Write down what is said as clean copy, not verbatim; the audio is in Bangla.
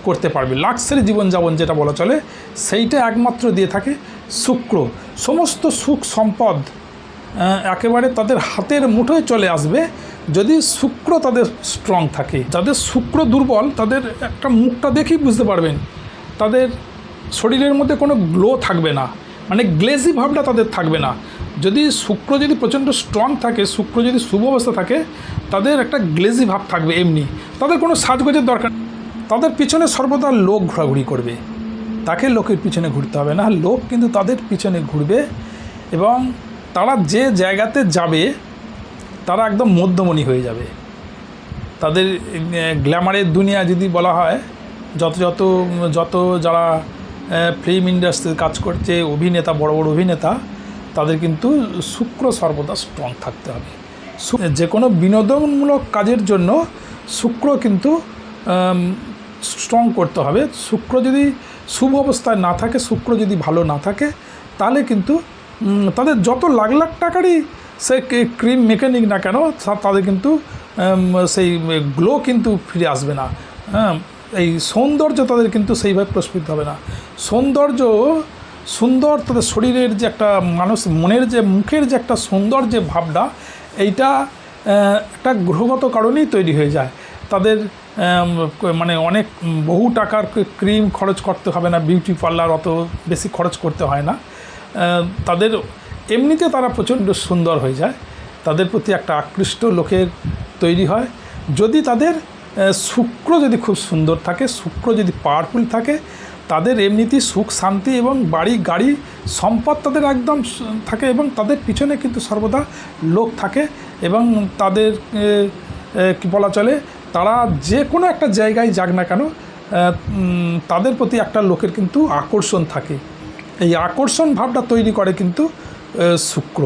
করতে পারবে। লাক্সারি জীবনযাপন যেটা বলা চলে সেইটা একমাত্র দিয়ে থাকে শুক্র। সমস্ত সুখ সম্পদ একেবারে তাদের হাতের মুঠোয় চলে আসবে যদি শুক্র তাদের স্ট্রং থাকে। যাদের শুক্র দুর্বল তাদের একটা মুখটা দেখেই বুঝতে পারবেন তাদের শরীরের মধ্যে কোনো গ্লো থাকবে না, মানে গ্লেজি ভাবটা তাদের থাকবে না। যদি শুক্র যদি প্রচণ্ড স্ট্রং থাকে, শুক্র যদি শুভ অবস্থা থাকে, তাদের একটা গ্লেজি ভাব থাকবে। এমনি তাদের কোনো সাজগোজের দরকার, তাদের পিছনে সর্বদা লোক ঘোরাঘুরি করবে, তাকে লোকের পিছনে ঘুরতে হবে না, লোক কিন্তু তাদের পিছনে ঘুরবে। এবং তারা যে জায়গাতে যাবে তারা একদম মধ্যমণি হয়ে যাবে। তাদের গ্ল্যামারের দুনিয়া যদি বলা হয়, যত যারা ফিল্ম ইন্ডাস্ট্রিতে কাজ করছে, অভিনেতা, বড় বড় অভিনেতা, তাদের কিন্তু শুক্র সর্বদা স্ট্রং থাকতে হবে। যে কোনো বিনোদনমূলক কাজের জন্য শুক্র কিন্তু স্ট্রং করতে হবে। শুক্র যদি শুভ অবস্থায় না থাকে, শুক্র যদি ভালো না থাকে, তাহলে কিন্তু তাদের যত লাখ লাখ টাকারই সে ক্রিম মেকানিক না কেন, তাদের কিন্তু সেই গ্লো কিন্তু ফিরে আসবে না। এই সৌন্দর্য তাদের কিন্তু সেইভাবে প্রস্ফুটিত হবে না। সুন্দর তাদের শরীরের যে একটা মনের যে মুখের যে একটা সুন্দর যে ভাবটা, এইটা একটা গ্রহগত কারণেই তৈরি হয়ে যায়। তাদের মানে অনেক বহু টাকার ক্রিম খরচ করতে হবে না, বিউটি পার্লার অত বেশি খরচ করতে হয় না। তাদের এমনিতে তারা প্রচণ্ড সুন্দর হয়ে যায়, তাদের প্রতি একটা আকৃষ্ট লোকের তৈরি হয়। যদি তাদের শুক্র যদি খুব সুন্দর থাকে, শুক্র যদি পাওয়ারফুল থাকে, তাদের এমনিতেই সুখ শান্তি এবং বাড়ি গাড়ি সম্পদ তাদের একদম থাকে, এবং তাদের পিছনে কিন্তু সর্বদা লোক থাকে। এবং তাদের কি বলা চলে, তারা যে কোনো একটা জায়গায় যাক না কেন, তাদের প্রতি একটা লোকের কিন্তু আকর্ষণ থাকে। এই আকর্ষণ ভাবটা তৈরি করে কিন্তু শুক্র।